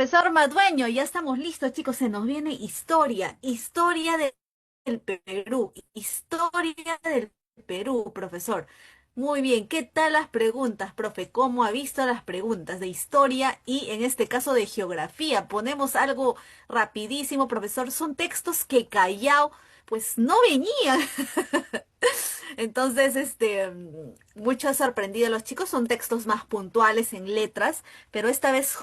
Profesor Madueño, ya estamos listos, chicos. Se nos viene del historia del Perú, profesor. Muy bien, ¿qué tal las preguntas, profe? ¿Cómo ha visto las preguntas de historia y en este caso de geografía? Ponemos algo rapidísimo, profesor. Son textos que Callao, pues no venían. Entonces, mucho ha sorprendido a los chicos, son textos más puntuales en letras, pero esta vez,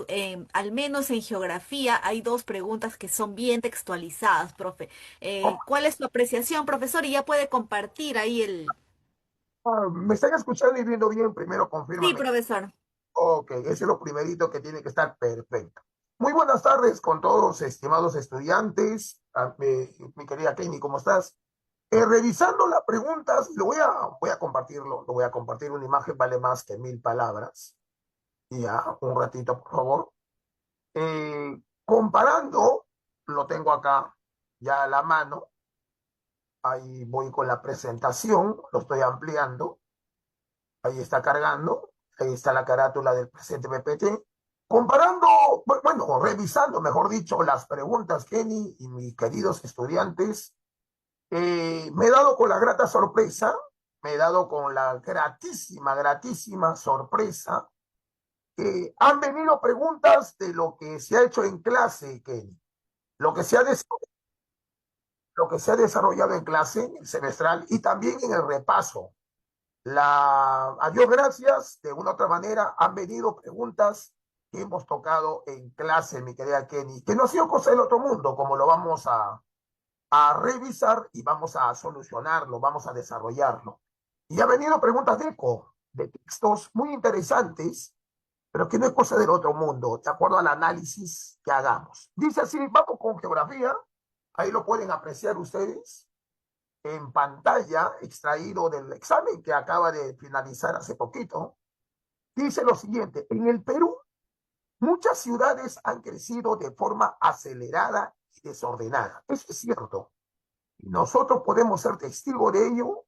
al menos en geografía, hay dos preguntas que son bien textualizadas, profe. Oh, ¿Cuál es su apreciación, profesor? Y ya puede compartir ahí ¿me están escuchando y viendo bien? Primero Sí, confírmame. profesor. Ok, ese es lo primerito que tiene que estar perfecto. Muy buenas tardes con todos, estimados estudiantes. Mi querida Kenny, ¿cómo estás? Revisando las preguntas, voy a compartirlo, lo voy a compartir. Una imagen vale más que 1000 palabras. Y ya, un ratito, por favor. Comparando, lo tengo acá ya a la mano. Ahí voy con la presentación, lo estoy ampliando. Ahí está cargando, ahí está la carátula del presente PPT. Comparando, bueno, revisando, mejor dicho, las preguntas, Kenny y mis queridos estudiantes, me he dado con la grata sorpresa, me he dado con la gratísima sorpresa, que han venido preguntas de lo que se ha hecho en clase, Kenny, lo que se ha, des lo que se ha desarrollado en clase, en el semestral y también en el repaso. A Dios gracias, de una u otra manera han venido preguntas que hemos tocado en clase, mi querida Kenny, que no ha sido cosa del otro mundo, como lo vamos a revisar y vamos a solucionarlo, vamos a desarrollarlo. Y ha venido preguntas de eco, de textos muy interesantes, pero que no es cosa del otro mundo, de acuerdo al análisis que hagamos. Dice así, vamos con geografía, ahí lo pueden apreciar ustedes en pantalla, extraído del examen que acaba de finalizar hace poquito, dice lo siguiente: en el Perú, muchas ciudades han crecido de forma acelerada y desordenada. Eso es cierto. Y nosotros podemos ser testigos de ello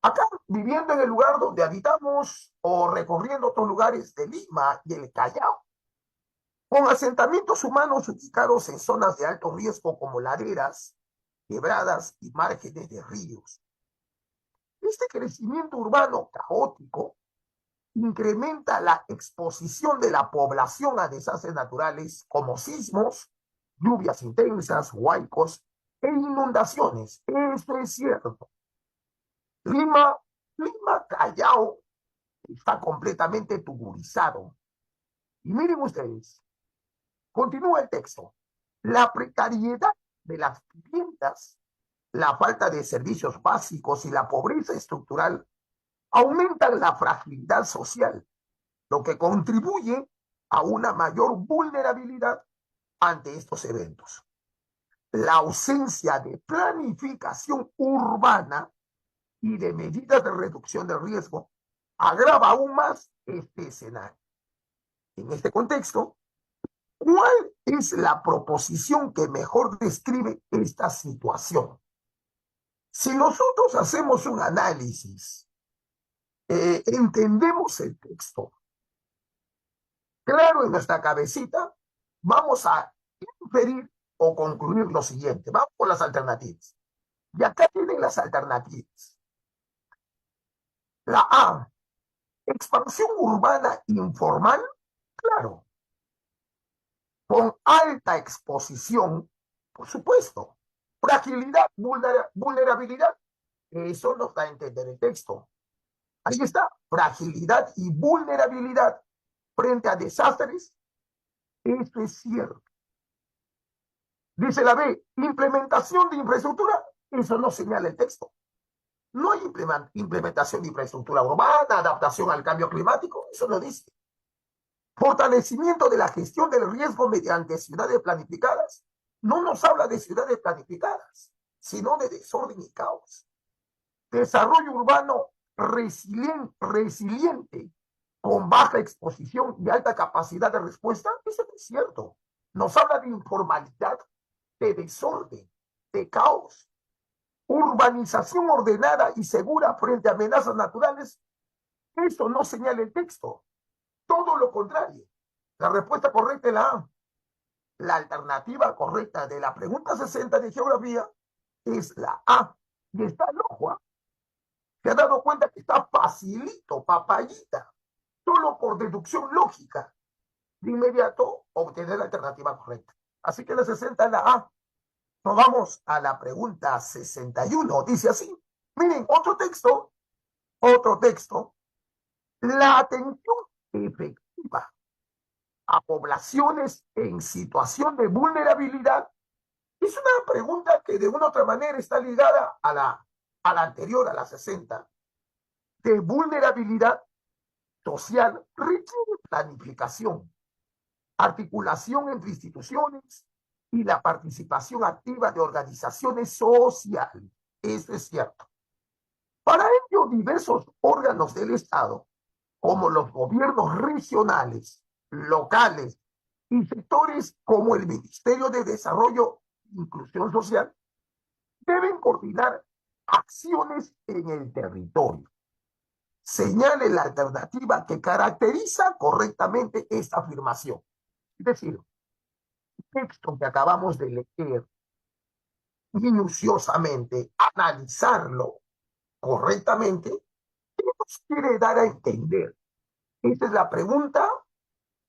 acá, viviendo en el lugar donde habitamos o recorriendo otros lugares de Lima y el Callao, con asentamientos humanos ubicados en zonas de alto riesgo como laderas, quebradas y márgenes de ríos. Este crecimiento urbano caótico incrementa la exposición de la población a desastres naturales como sismos, lluvias intensas, huaicos e inundaciones. Esto es cierto. Lima, Lima Callao está completamente tuburizado. Y miren ustedes, continúa el texto. La precariedad de las viviendas, la falta de servicios básicos y la pobreza estructural aumentan la fragilidad social, lo que contribuye a una mayor vulnerabilidad ante estos eventos. La ausencia de planificación urbana y de medidas de reducción del riesgo agrava aún más este escenario. En este contexto, ¿cuál es la proposición que mejor describe esta situación? Si nosotros hacemos un análisis, entendemos el texto, claro en nuestra cabecita, vamos a inferir o concluir lo siguiente. Vamos con las alternativas. Y acá tienen las alternativas. La A, expansión urbana informal, claro, con alta exposición, por supuesto. Fragilidad, vulnerabilidad, eso nos da a entender el texto. Ahí está, fragilidad y vulnerabilidad frente a desastres, esto es cierto. Dice la B, implementación de infraestructura, eso no señala el texto. No hay implementación de infraestructura urbana, adaptación al cambio climático, eso no dice. Fortalecimiento de la gestión del riesgo mediante ciudades planificadas. No nos habla de ciudades planificadas, sino de desorden y caos. Desarrollo urbano resiliente con baja exposición y alta capacidad de respuesta, eso no es cierto. Nos habla de informalidad, de desorden, de caos. Urbanización ordenada y segura frente a amenazas naturales, eso no señala el texto. Todo lo contrario. La respuesta correcta es la A. La alternativa correcta de la pregunta 60 de geografía es la A. Y está loco, ¿ah? Se ha dado cuenta que está facilito, papayita, solo por deducción lógica. De inmediato obtener la alternativa correcta. Así que la 60 es la A. Nos vamos a la pregunta 61. Dice así. Miren, otro texto. La atención efectiva a poblaciones en situación de vulnerabilidad es una pregunta que de una u otra manera está ligada a la anterior, a la 60, de vulnerabilidad social, requiere planificación, articulación entre instituciones y la participación activa de organizaciones sociales. Eso es cierto. Para ello, diversos órganos del Estado, como los gobiernos regionales, locales y sectores como el Ministerio de Desarrollo e Inclusión Social, deben coordinar acciones en el territorio. Señale la alternativa que caracteriza correctamente esta afirmación. Es decir, el texto que acabamos de leer minuciosamente, analizarlo correctamente, ¿qué nos quiere dar a entender? Esta es la pregunta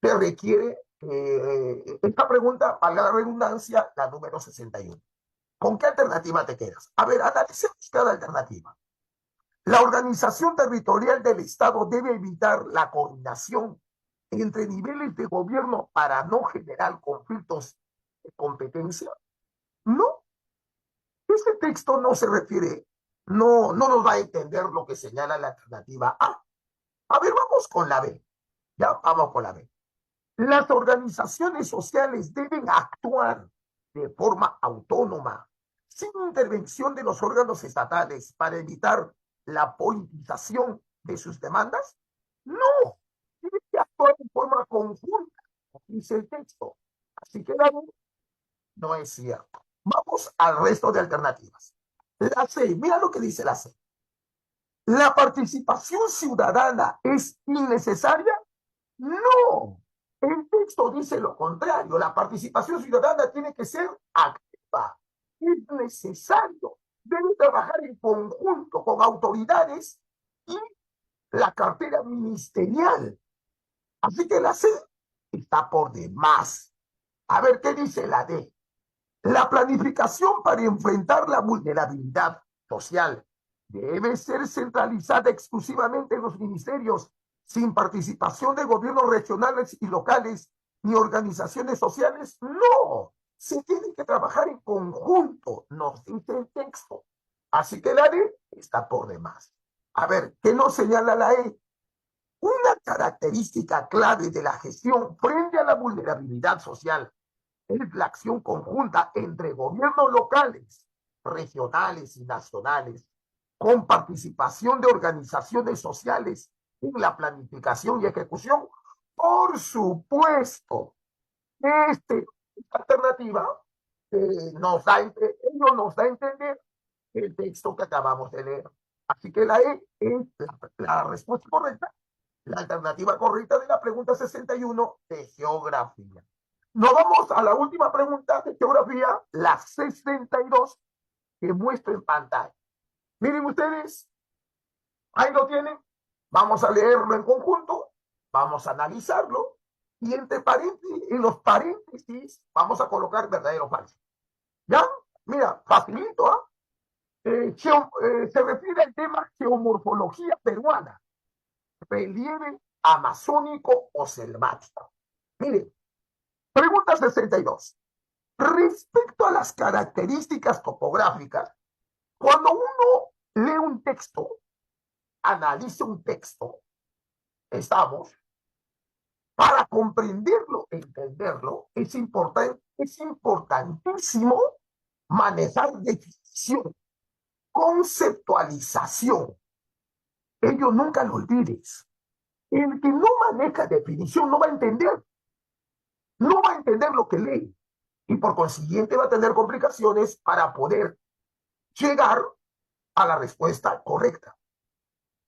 que requiere, esta pregunta, valga la redundancia, la número 61. ¿Con qué alternativa te quedas? A ver, analicemos cada alternativa. La organización territorial del Estado debe evitar la coordinación entre niveles de gobierno para no generar conflictos de competencia. No, este texto no se refiere, no nos va a entender lo que señala la alternativa A. A ver, vamos con la B. Ya, vamos con la B. Las organizaciones sociales deben actuar de forma autónoma, sin intervención de los órganos estatales para evitar la politización de sus demandas. No, tienen que actuar de forma conjunta, dice el texto. Así que la B no es cierto. Vamos al resto de alternativas. La C, mira lo que dice la C. ¿La participación ciudadana es innecesaria? No. El texto dice lo contrario. La participación ciudadana tiene que ser activa. Es necesario. Debe trabajar en conjunto con autoridades y la cartera ministerial. Así que la C está por demás. A ver qué dice la D. La planificación para enfrentar la vulnerabilidad social debe ser centralizada exclusivamente en los ministerios, sin participación de gobiernos regionales y locales ni organizaciones sociales. No, se tiene que trabajar en conjunto, nos dice el texto. Así que la D está por demás. A ver, ¿qué nos señala la E? Una característica clave de la gestión frente a la vulnerabilidad social es la acción conjunta entre gobiernos locales, regionales y nacionales, con participación de organizaciones sociales en la planificación y ejecución. Por supuesto, esta alternativa nos da a entender el texto que acabamos de leer. Así que la E es la respuesta correcta, la alternativa correcta de la pregunta 61 de geografía. Nos vamos a la última pregunta de geografía, la 62, que muestro en pantalla. Miren ustedes, ahí lo tienen. Vamos a leerlo en conjunto, vamos a analizarlo y entre paréntesis, en los paréntesis vamos a colocar verdadero o falso. ¿Ya? Mira, facilito, ¿ah? Se refiere al tema geomorfología peruana, relieve amazónico o selvático. Miren, pregunta 62. Respecto a las características topográficas, cuando uno lee un texto, analiza un texto, para comprenderlo, entenderlo, es importantísimo manejar definición, conceptualización. Ello nunca lo olvides. El que no maneja definición no va a entender lo que lee y por consiguiente va a tener complicaciones para poder llegar a la respuesta correcta.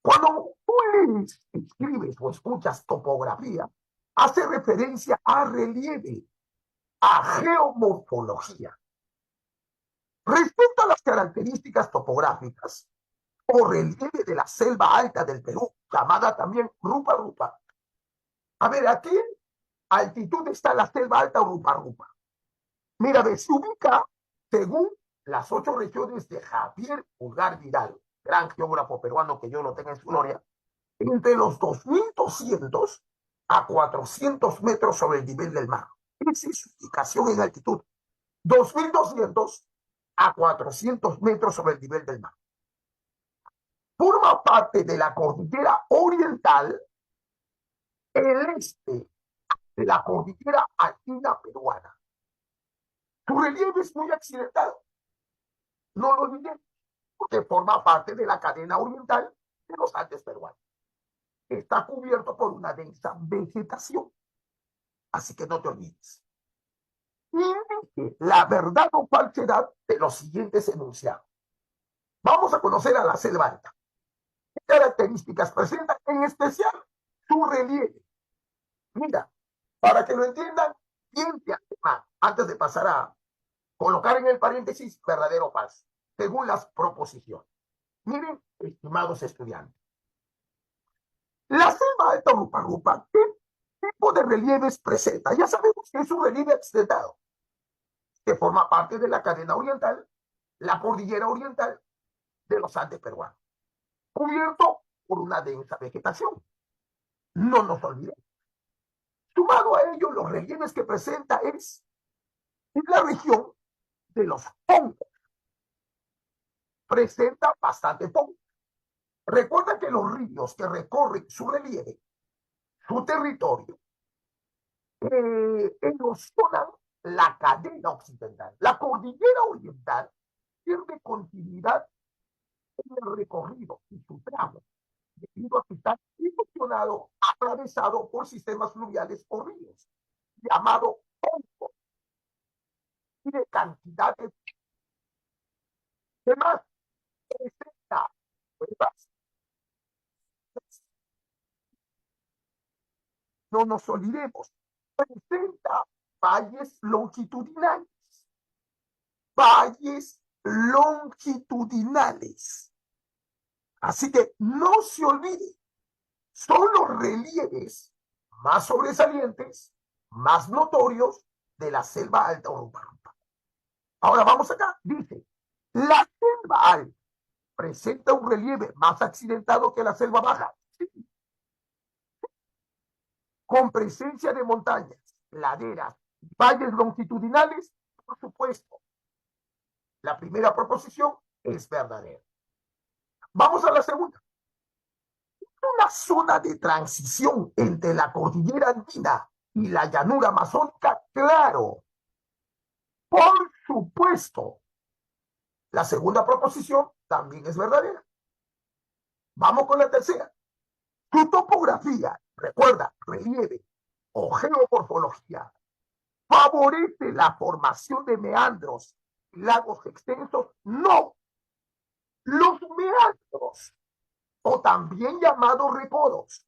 Cuando tú lees, escribes o escuchas topografía, hace referencia a relieve, a geomorfología. Respecto a las características topográficas o relieve de la selva alta del Perú, llamada también Rupa Rupa. A ver, ¿a qué altitud está la selva alta o Rupa Rupa? Mira, se ubica según las 8 regiones de Javier Pulgar Vidal, gran geógrafo peruano que yo lo tenga en su gloria, entre los 2.200 a 400 metros sobre el nivel del mar. Esa es su ubicación en altitud. 2.200 a 400 metros sobre el nivel del mar. Forma parte de la cordillera oriental, el este de la cordillera andina peruana. Su relieve es muy accidentado, no lo olviden, porque forma parte de la cadena oriental de los Andes peruanos. Está cubierto por una densa vegetación, así que no te olvides. Indique la verdad o falsedad de los siguientes enunciados. Vamos a conocer a la selva alta. ¿Qué características presenta? En especial su relieve. Mira, para que lo entiendan bien de antemano, antes de pasar a colocar en el paréntesis verdadero o falso, según las proposiciones. Miren, estimados estudiantes, la selva alta Rupa Rupa, ¿qué tipo de relieves presenta? Ya sabemos que es un relieve accidentado, que forma parte de la cadena oriental, la cordillera oriental de los Andes peruanos, cubierto por una densa vegetación. No nos olvidemos. Sumado a ello, los relieves que presenta es la región de los hongos. Presenta bastante hongos. Recuerda que los ríos que recorren su relieve, su territorio, erosionan la cadena occidental. La cordillera oriental pierde continuidad en el recorrido y su tramo, debido a que está erosionado, atravesado por sistemas fluviales o ríos, llamado hongo, y de cantidad de demás. Presenta cuevas. No nos olvidemos, presenta valles longitudinales. Valles longitudinales. Así que no se olvide, son los relieves más sobresalientes, más notorios de la selva alta urbana. Ahora vamos acá, dice, la selva alta presenta un relieve más accidentado que la selva baja, sí, con presencia de montañas, laderas, valles longitudinales, por supuesto. La primera proposición es verdadera. Vamos a la segunda. Una zona de transición entre la cordillera andina y la llanura amazónica, claro, por supuesto. La segunda proposición también es verdadera. Vamos con la tercera. Su topografía, recuerda, relieve o geomorfología, favorece la formación de meandros y lagos extensos. No, los meandros, o también llamados recodos,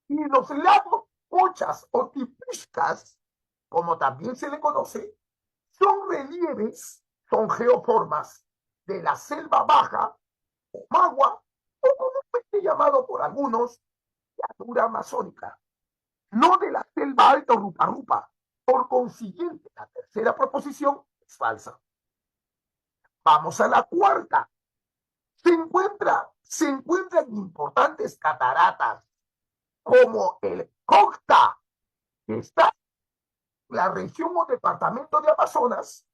y los lagos pochas o tipiscas, como también se le conoce, son relieves, son geoformas de la selva baja o magua, o comúnmente llamado por algunos llanura amazónica, no de la selva alta o rupa rupa. Por consiguiente, la tercera proposición es falsa. Vamos a la cuarta. Se encuentran importantes cataratas como el Cocta, que está en la región o departamento de Amazonas,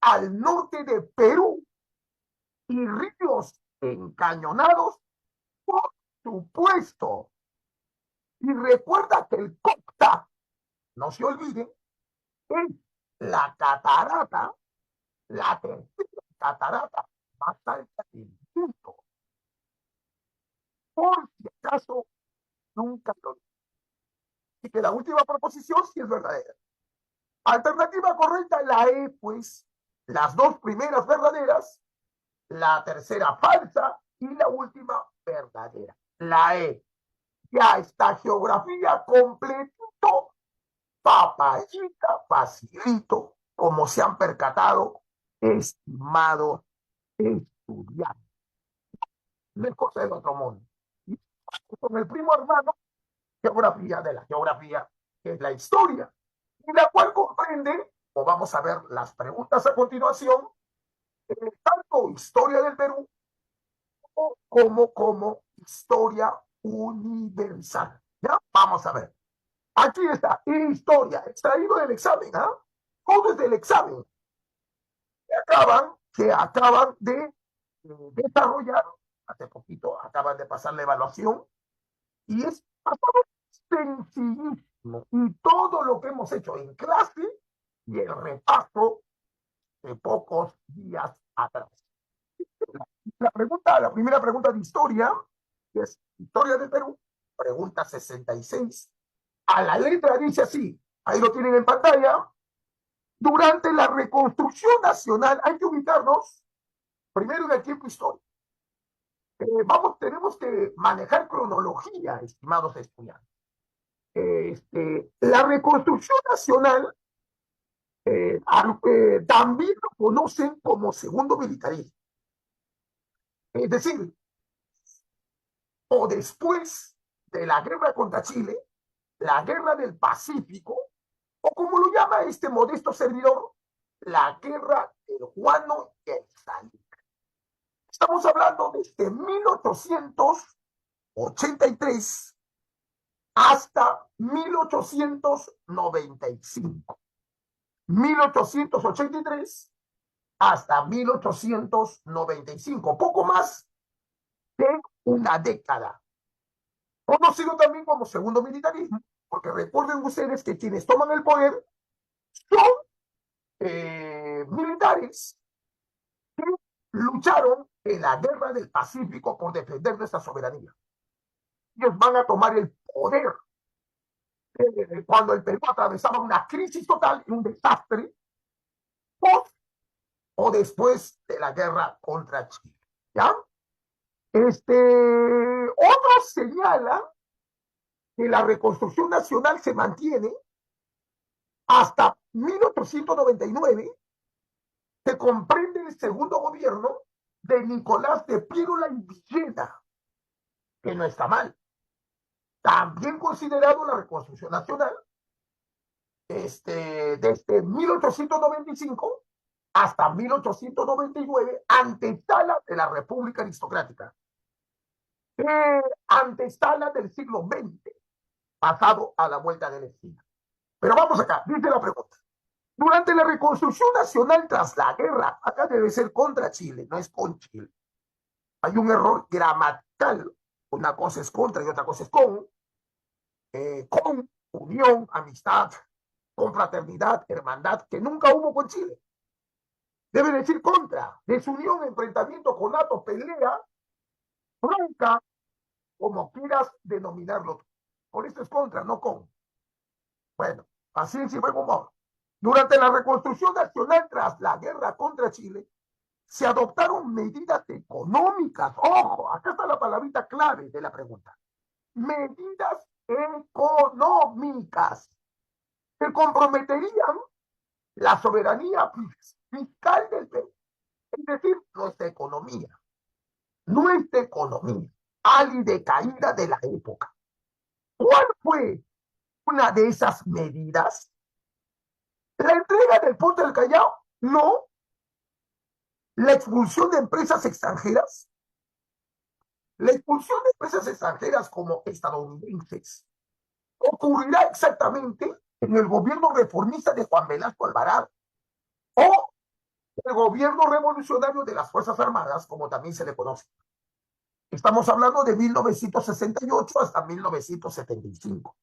al norte de Perú, y ríos encañonados, por supuesto. Y recuerda que el Cocta, no se olviden, es la catarata, la tercera catarata más alta del mundo. Por si acaso, nunca lo olviden. Así que la última proposición sí es verdadera. Alternativa correcta, la E, pues. Las dos primeras verdaderas, la tercera falsa y la última verdadera. La E. Ya está geografía completito Papayita, facilito, como se han percatado, estimados estudiantes. No es cosa del otro mundo. Y con el primo hermano, geografía de la geografía, que es la historia, y la cual comprende, o vamos a ver las preguntas a continuación, tanto historia del Perú como historia universal. ¿Ya? Vamos a ver. Aquí está, historia, extraído del examen, ¿ah? Todo es del examen que acaban de desarrollar, hace poquito acaban de pasar la evaluación, y es bastante sencillísimo. Y todo lo que hemos hecho en clase y el repaso de pocos días atrás. La primera pregunta de historia, que es historia del Perú, pregunta 66. A la letra dice así, ahí lo tienen en pantalla. Durante la reconstrucción nacional, hay que ubicarnos primero en el tiempo histórico. Tenemos que manejar cronología, estimados estudiantes. La reconstrucción nacional también lo conocen como segundo militarismo. Es decir, o después de la guerra contra Chile, la guerra del Pacífico, o como lo llama este modesto servidor, la guerra del Guano y el Salín. Estamos hablando desde 1883 hasta 1895. 1883 hasta 1895, poco más de una década. Conocido también como segundo militarismo, porque recuerden ustedes que quienes toman el poder son militares que lucharon en la guerra del Pacífico por defender nuestra soberanía. Ellos van a tomar el poder cuando el Perú atravesaba una crisis total y un desastre post o después de la guerra contra Chile. ¿Ya? Otro señala que la reconstrucción nacional se mantiene hasta 1899, que comprende el segundo gobierno de Nicolás de Piérola y Villena, que no está mal. También considerado la reconstrucción nacional, desde 1895 hasta 1899, antesala de la República Aristocrática, antesala del siglo XX, pasado a la vuelta de la esquina. Pero vamos acá, dice la pregunta. Durante la reconstrucción nacional tras la guerra, acá debe ser contra Chile, no es con Chile. Hay un error gramatical. Una cosa es contra y otra cosa es con unión, amistad, confraternidad, hermandad, que nunca hubo con Chile. Debe decir contra, desunión, enfrentamiento, conato, pelea, bronca, como quieras denominarlo. Por esto es contra, no con. Bueno, paciencia y buen humor. Durante la reconstrucción nacional tras la guerra contra Chile, se adoptaron medidas económicas. Ojo, acá está la palabrita clave de la pregunta. Medidas económicas que comprometerían la soberanía fiscal del Perú. Es decir, nuestra economía, al y decaída de la época. ¿Cuál fue una de esas medidas? ¿La entrega del puerto del Callao? No. ¿La expulsión de empresas extranjeras? La expulsión de empresas extranjeras como estadounidenses ocurrirá exactamente en el gobierno reformista de Juan Velasco Alvarado o el gobierno revolucionario de las Fuerzas Armadas, como también se le conoce. Estamos hablando de 1968 hasta 1975.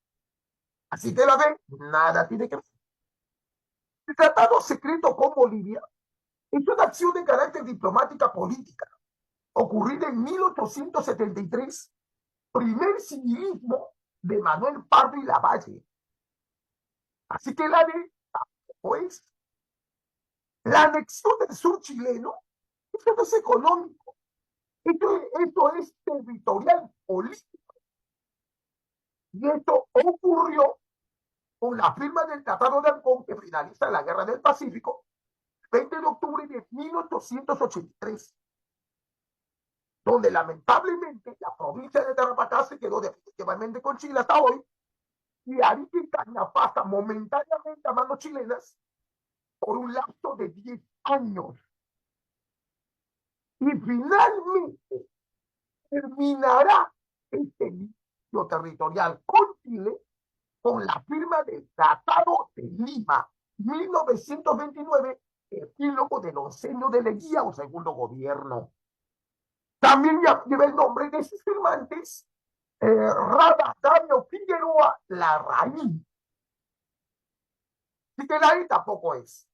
Así que la ve, nada tiene que ver. El tratado secreto con Bolivia es una acción de carácter diplomática política ocurrida en 1873, primer civilismo de Manuel Pardo y Lavalle. Así que la de, pues, la anexión del sur chileno, esto no es económico, esto es territorial político. Y esto ocurrió con la firma del Tratado de Ancón que finaliza la Guerra del Pacífico, 20 de octubre de 1883, donde lamentablemente la provincia de Tarapacá se quedó definitivamente con Chile hasta hoy, y Arica y Caña pasa momentáneamente a manos chilenas por un lapso de 10 años. Y finalmente terminará este litigio territorial con Chile con la firma del Tratado de Lima, 1929, epílogo del oncenio de Leguía o segundo gobierno. También lleva el nombre de sus firmantes, Rada Dario Figueroa Larraín. Así que la I tampoco es.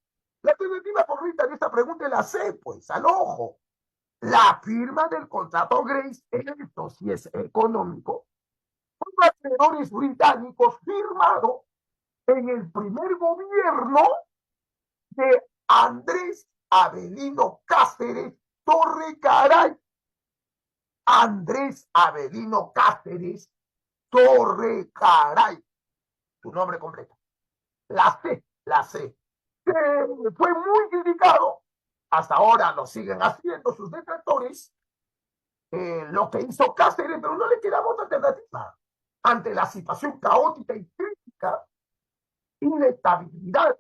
La alternativa correcta de esta pregunta es la C, pues, al ojo. La firma del contrato Grace, esto sí es económico, con acreedores británicos firmado en el primer gobierno de Andrés Avelino Cáceres Torrecaray. Andrés Avelino Cáceres Torrecaray. Su nombre completo. La C. Que fue muy criticado. Hasta ahora lo siguen haciendo sus detractores. Lo que hizo Cáceres, pero no le quedaba otra alternativa. Ante la situación caótica y crítica, inestabilidad,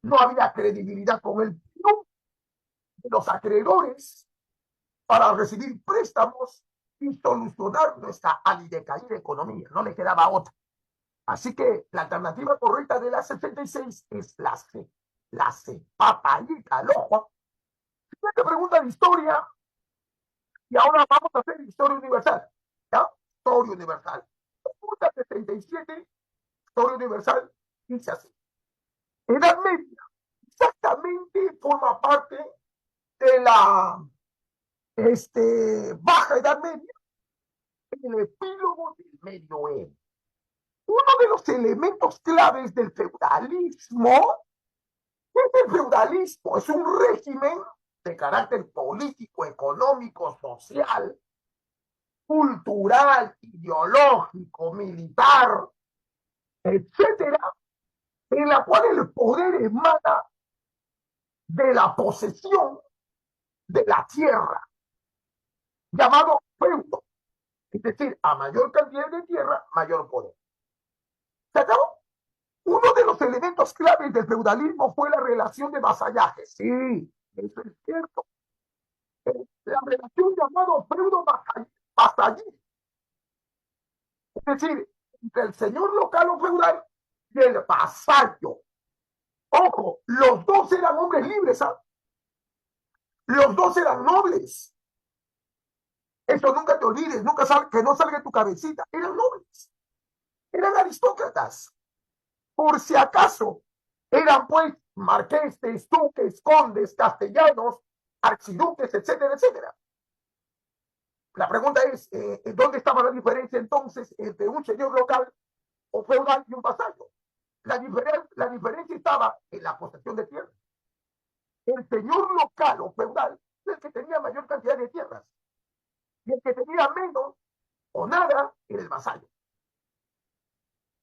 no había credibilidad con el de los acreedores para recibir préstamos y solucionar nuestra alidecaída economía. No le quedaba otra. Así que la alternativa correcta de la 66 es la C. La C. Papayita al ojo. Siguiente pregunta de historia. Y ahora vamos a hacer historia universal. ¿Ya? Historia universal. Pregunta 77. Historia universal. Dice así. Edad media. Exactamente forma parte de la baja edad media, el epílogo del medioevo. Uno de los elementos claves del feudalismo es el feudalismo. Es un régimen de carácter político, económico, social, cultural, ideológico, militar, etcétera, en la cual el poder emana de la posesión de la tierra, llamado feudo. Es decir, a mayor cantidad de tierra, mayor poder. ¿Se acabó? Uno de los elementos claves del feudalismo fue la relación de vasallaje. Sí, eso es cierto. La relación llamado feudo-vasallismo. Es decir, entre el señor local o feudal y el vasallo. Ojo, los dos eran hombres libres, ¿ah? Los dos eran nobles. Eso nunca te olvides, nunca que no salga de tu cabecita. Eran nobles, eran aristócratas. Por si acaso, eran pues marqueses, duques, condes, castellanos, archiduques, etcétera, etcétera. La pregunta es, ¿dónde estaba la diferencia entonces entre un señor local o feudal y un vasallo? La diferencia estaba en la posesión de tierras. El señor local o feudal es el que tenía mayor cantidad de tierras, y el que tenía menos o nada era el vasallo,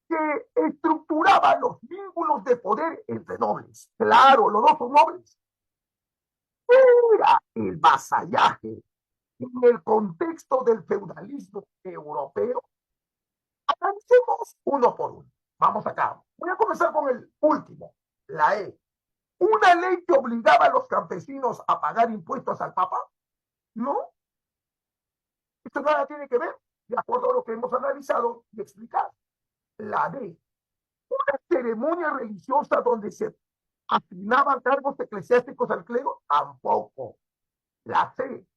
que estructuraba los vínculos de poder entre nobles. Claro, los dos son nobles. Era el vasallaje en el contexto del feudalismo europeo. Analicemos uno por uno. Vamos acá. Voy a comenzar con el último, la E. ¿Una ley que obligaba a los campesinos a pagar impuestos al Papa? No. Esto nada tiene que ver, de acuerdo a lo que hemos analizado y explicado. La D. Una ceremonia religiosa donde se asignaban cargos eclesiásticos al clero, tampoco. La C.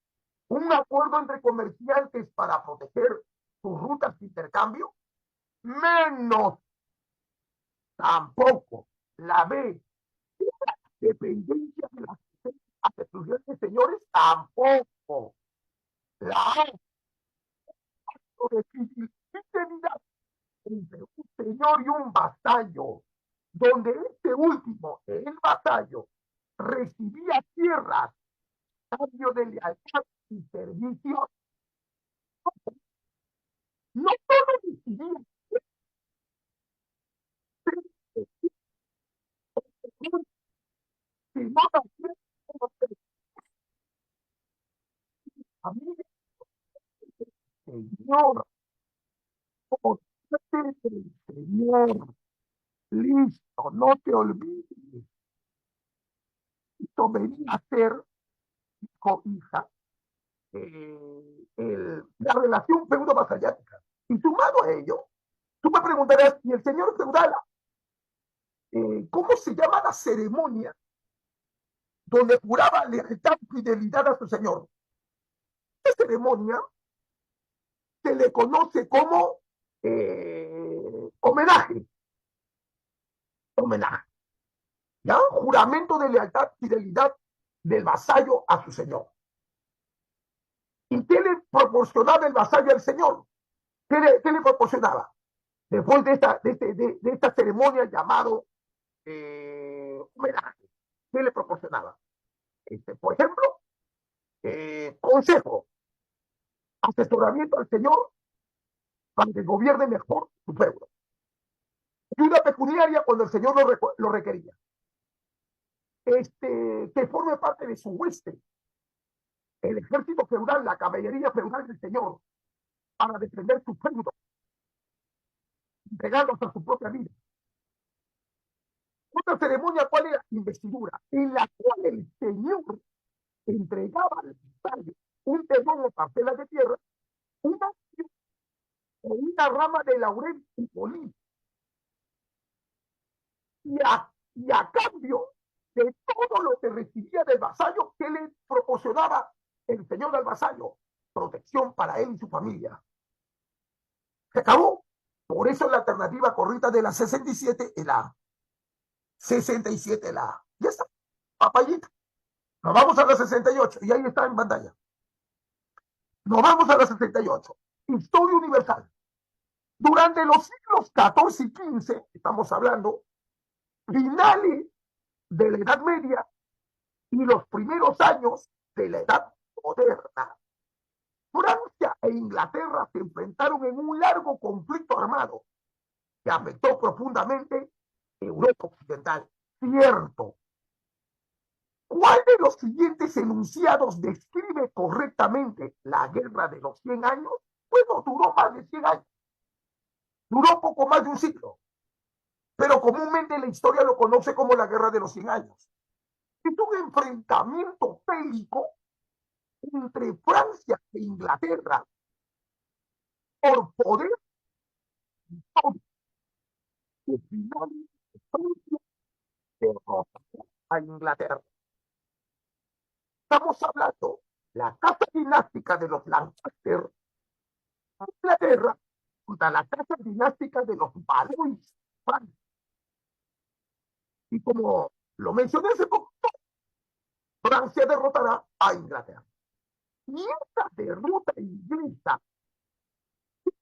Un acuerdo entre comerciantes para proteger sus rutas de intercambio, menos, tampoco. La B. Dependencia de las aceptaciones, señores, tampoco. La A. De fidelidad entre un señor y un vasallo, donde este último, el vasallo, recibía tierras a cambio de lealtad y servicio, no solo recibía, Si no la quiero, a mí, Señor, por Señor, listo, no te olvides. Esto venía a ser, hijo, hija, la relación feudo-vasallática. Y sumado a ello, tú me preguntarás, ¿y el señor feudal, cómo se llama la ceremonia donde juraba lealtad y fidelidad a su señor? Esta ceremonia se le conoce como homenaje, homenaje, ¿ya? Juramento de lealtad y fidelidad del vasallo a su señor. ¿Y qué le proporcionaba el vasallo al señor? ¿Qué le proporcionaba? Después de esta ceremonia llamado homenaje, ¿qué le proporcionaba? Por ejemplo, consejo, asesoramiento al señor para que gobierne mejor su pueblo. Ayuda pecuniaria cuando el señor lo requería. Que forme parte de su hueste, el ejército feudal, la caballería feudal del señor, para defender su feudo, entregando hasta su propia vida. Otra ceremonia, ¿cuál era? Investidura, en la cual el señor entregaba al vasallo un terreno o parcela de tierra, una o una rama de laurel y polín, y a cambio de todo lo que recibía del vasallo, ¿qué le proporcionaba el señor del vasallo? Protección para él y su familia. Se acabó. Por eso la alternativa correcta de la 67 es la A. 67 la A. Ya está. Papayita. Nos vamos a la 68 y ahí está en pantalla. Nos vamos a la 68. Historia universal. Durante los siglos XIV y XV, estamos hablando, finales de la Edad Media y los primeros años de la Edad Moderna, Francia e Inglaterra se enfrentaron en un largo conflicto armado que afectó profundamente Europa Occidental. Cierto. ¿Cuál de los siguientes enunciados describe correctamente la guerra de los 100 años? Bueno, duró más de 100 años. Duró poco más de un siglo. Pero comúnmente la historia lo conoce como la guerra de los 100 años. Es un enfrentamiento bélico entre Francia e Inglaterra por poder que finalmente Francia derrota a Inglaterra. Estamos hablando la casa dinástica de los Lancaster, Inglaterra, contra la casa dinástica de los Valois, Francia. Y como lo mencioné hace poco, Francia derrotará a Inglaterra. Y esta derrota inglesa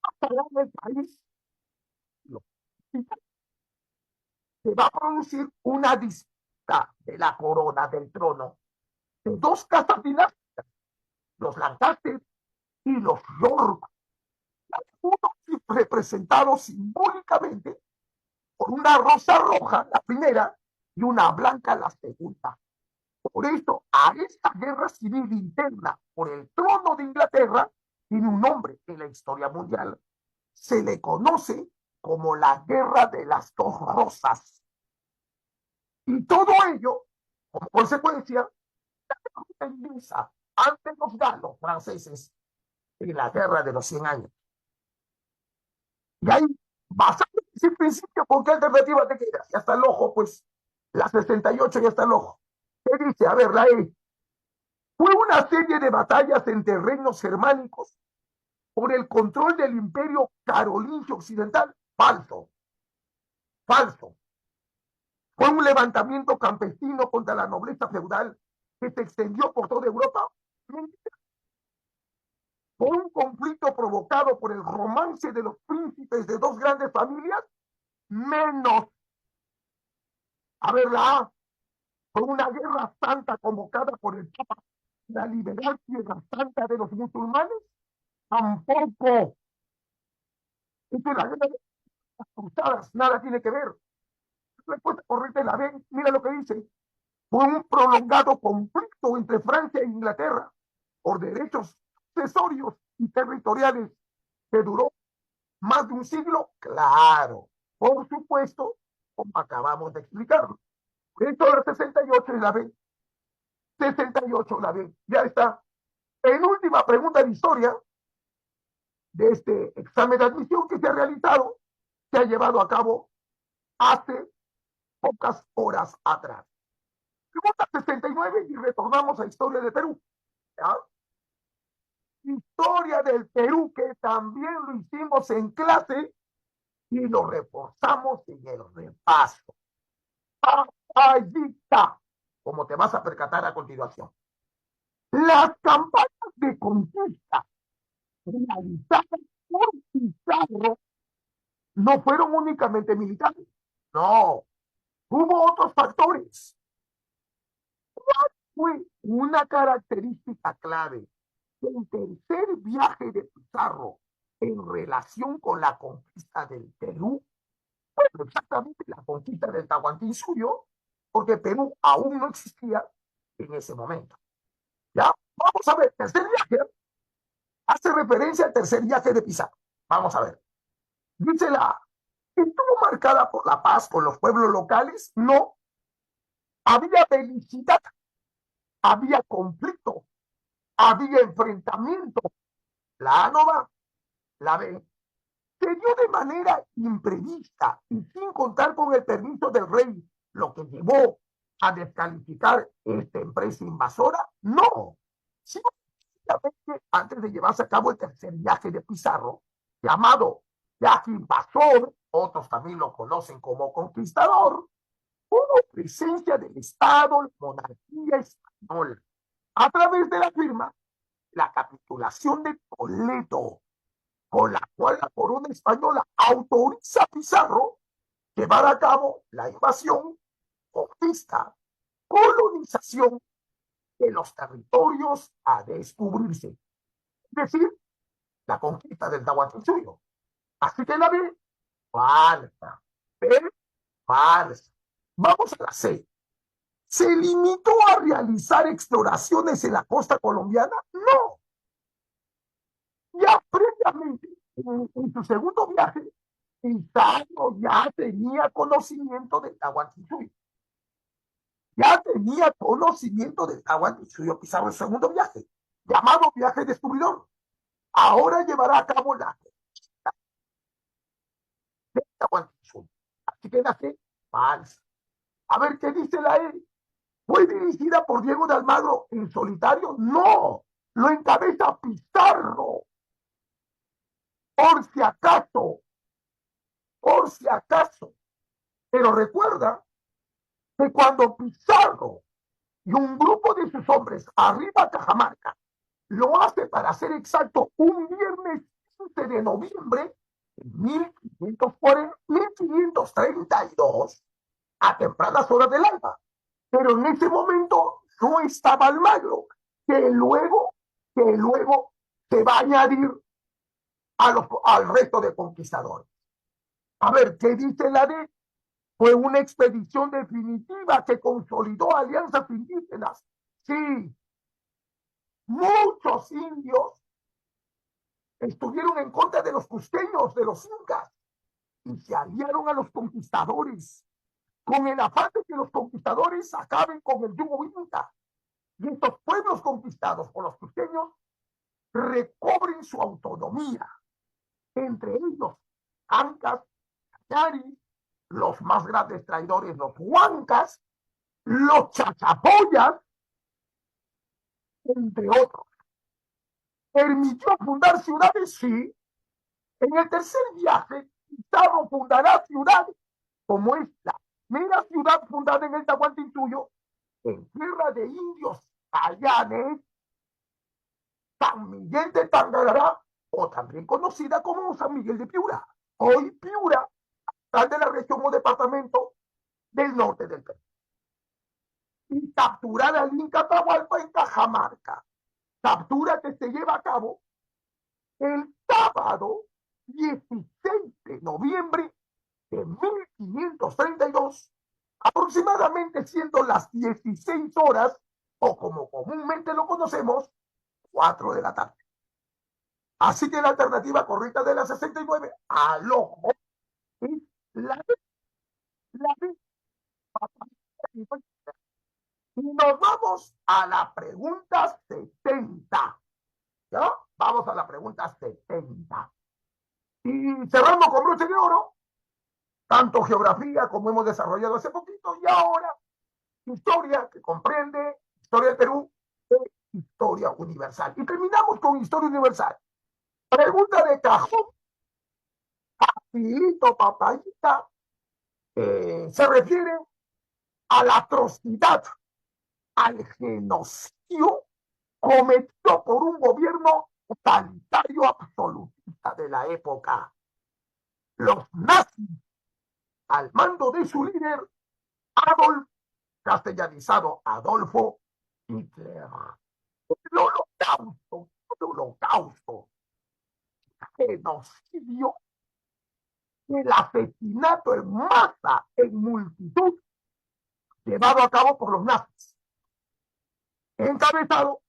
pasará en el país. Se va a producir una disputa de la corona del trono de dos casas dinásticas, los Lancaster y los York, uno representado simbólicamente por una rosa roja, la primera, y una blanca, la segunda. Por eso, a esta guerra civil interna por el trono de Inglaterra tiene un nombre en la historia mundial. Se le conoce como la Guerra de las Dos Rosas. Y todo ello, como consecuencia, la inglesa ante los galos franceses en la Guerra de los 100 años. Y ahí, basado en ese principio, ¿con qué alternativa te quedas? Ya está el ojo, pues, la 68 ya está el ojo. ¿Qué dice? A ver, la E. Fue una serie de batallas entre reinos germánicos por el control del imperio carolingio occidental. Falso, falso. Fue un levantamiento campesino contra la nobleza feudal que se extendió por toda Europa. Fue un conflicto provocado por el romance de los príncipes de dos grandes familias. Menos. A ver, la A. Fue una guerra santa convocada por el Papa para liberar Tierra Santa de los musulmanes. Tampoco. Es que la guerra de las cruzadas nada tiene que ver. respuesta correcta es la B. Mira lo que dice. Fue un prolongado conflicto entre Francia e Inglaterra por derechos sucesorios y territoriales que duró más de un siglo. Claro, por supuesto, como acabamos de explicarlo. Esto de 68 y la B. 68 la B. Ya está. Penúltima pregunta de historia de este examen de admisión que se ha realizado, se ha llevado a cabo hace pocas horas atrás. Pregunta 69 y retornamos a historia de Perú. ¿Ya? Historia del Perú que también lo hicimos en clase y lo reforzamos en el repaso. Allí está, como te vas a percatar a continuación. Las campañas de conquista realizadas por Pizarro no fueron únicamente militares, no, hubo otros factores. Fue una característica clave del tercer viaje de Pizarro en relación con la conquista del Perú, bueno, exactamente la conquista del Tahuantinsuyo, porque Perú aún no existía en ese momento. ¿Ya? Vamos a ver, tercer viaje hace referencia al tercer viaje de Pizarro. Vamos a ver. Dice la A, ¿estuvo marcada por la paz con los pueblos locales? No. Había felicidad, había conflicto, había enfrentamiento. La A no va, la B. Se dio de manera imprevista y sin contar con el permiso del rey, lo que llevó a descalificar esta empresa invasora. No. Sí, antes de llevarse a cabo el tercer viaje de Pizarro, llamado viaje invasor, otros también lo conocen como conquistador, hubo presencia del Estado, la monarquía española, a través de la firma, la capitulación de Toledo, con la cual la corona española autoriza a Pizarro llevar a cabo la invasión, conquista, colonización de los territorios a descubrirse. Es decir, la conquista del Tahuantinsuyo. Así que la B, falsa. B, falsa. Vamos a la C. ¿Se limitó a realizar exploraciones en la costa colombiana? No. Ya previamente, en su segundo viaje, Pizarro ya tenía conocimiento del Tahuantinsuyo. Ya tenía conocimiento del Tahuantinsuyo Pizarro en su segundo viaje, llamado viaje descubridor. Ahora llevará a cabo la Tahuantinsuyo. Así que la C, falsa. A ver qué dice la E. ¿Fue dirigida por Diego de Almagro en solitario? No, lo encabeza Pizarro. Por si acaso, por si acaso. Pero recuerda que cuando Pizarro y un grupo de sus hombres arriba a Cajamarca lo hace, para ser exacto, un viernes 15 de noviembre de 1532, a tempranas horas del alba. Pero en ese momento no estaba Almagro, que luego se va a añadir al resto de conquistadores. A ver, ¿qué dice la D? Fue una expedición definitiva que consolidó alianzas indígenas. Sí, muchos indios estuvieron en contra de los cusqueños, de los incas, y se aliaron a los conquistadores, con el afán de que los conquistadores acaben con el yugo inca. Y estos pueblos conquistados por los cusqueños recobren su autonomía, entre ellos ancas, cañaris, los más grandes traidores, los huancas, los chachapoyas, entre otros. ¿Permitió fundar ciudades? Sí. En el tercer viaje, Pizarro fundará ciudades como esta. Mira, ciudad fundada en el Tahuantinsuyo, en tierra de indios ayanes, San Miguel de Tangará, o también conocida como San Miguel de Piura. Hoy Piura, tal de la región o departamento del norte del Perú. Y capturar al Inca Atahualpa en Cajamarca. Captura que se lleva a cabo el sábado 16 de noviembre de 1532 aproximadamente siendo las 16 horas, o como comúnmente lo conocemos, 4 de la tarde. Así que la alternativa correcta de la 69, al ojo, es la de, la de. Y nos vamos a la pregunta 70. ¿Ya? Vamos a la pregunta 70. Y cerramos con broche de oro, tanto geografía como hemos desarrollado hace poquito, y ahora historia, que comprende historia del Perú e historia universal. Y terminamos con historia universal. Pregunta de cajón, facilito, papayita, se refiere a la atrocidad, al genocidio cometido por un gobierno totalitario absolutista de la época. Los nazis, al mando de su líder, Adolf, castellanizado Adolfo Hitler. El holocausto, el holocausto, genocidio, el asesinato en masa, en multitud, llevado a cabo por los nazis, encabezado,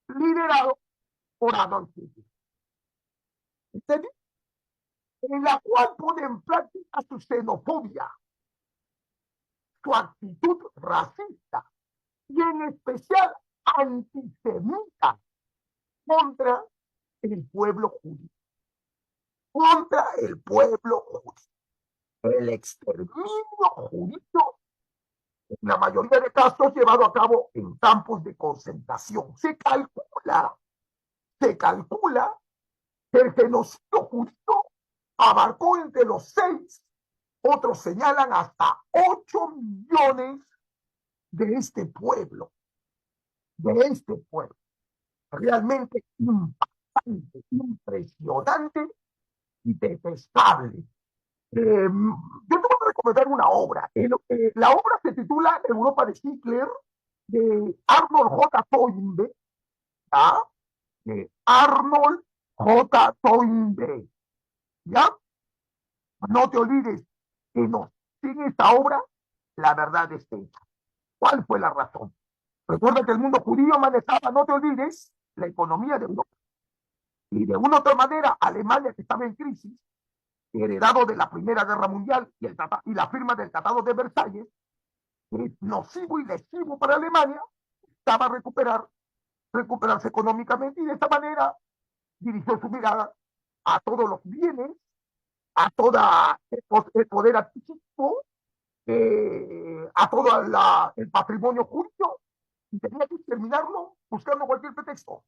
liderado por Adolf Hitler. ¿Entendí? En la cual pone en práctica su xenofobia, su actitud racista y en especial antisemita contra el pueblo judío, contra el pueblo judío. El exterminio judío, en la mayoría de casos, llevado a cabo en campos de concentración. Se calcula que el genocidio judío abarcó entre los 6, otros señalan hasta 8 millones de este pueblo, realmente impactante, impresionante y detestable. Yo tengo que recomendar una obra. La obra se titula Europa de Hitler, de Arnold J. Toynbee, ¿ya? De Arnold J. Toynbee, ¿ya? No te olvides que no, sin esta obra, la verdad es hecha. ¿Cuál fue la razón? Recuerda que el mundo judío manejaba, no te olvides, la economía de Europa. Y de una u otra manera, Alemania, que estaba en crisis, heredado de la Primera Guerra Mundial y la firma del Tratado de Versalles, que es nocivo y lesivo para Alemania, estaba a recuperarse económicamente y de esta manera dirigió su mirada a todos los bienes, a todo el poder adquisitivo, a todo el patrimonio judío, y tenía que terminarlo buscando cualquier pretexto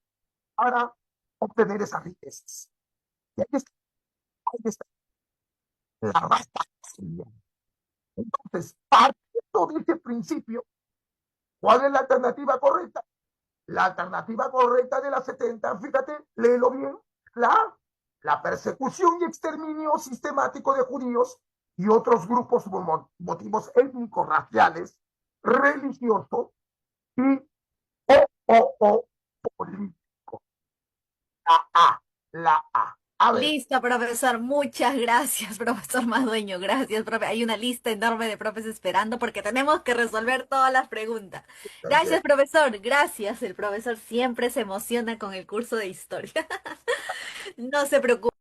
para obtener esas riquezas. Y ahí está la raza. Entonces, partiendo de ese principio, ¿cuál es la alternativa correcta? La alternativa correcta de la 70, fíjate, léelo bien, la persecución y exterminio sistemático de judíos y otros grupos por motivos étnicos, raciales, religiosos y o políticos. La A, la A. A ver, Listo, profesor. Muchas gracias, profesor Madueño. Gracias, profe. Hay una lista enorme de profes esperando porque tenemos que resolver todas las preguntas. Gracias, perfecto. profesor. Gracias. El profesor siempre se emociona con el curso de historia. No se preocupe.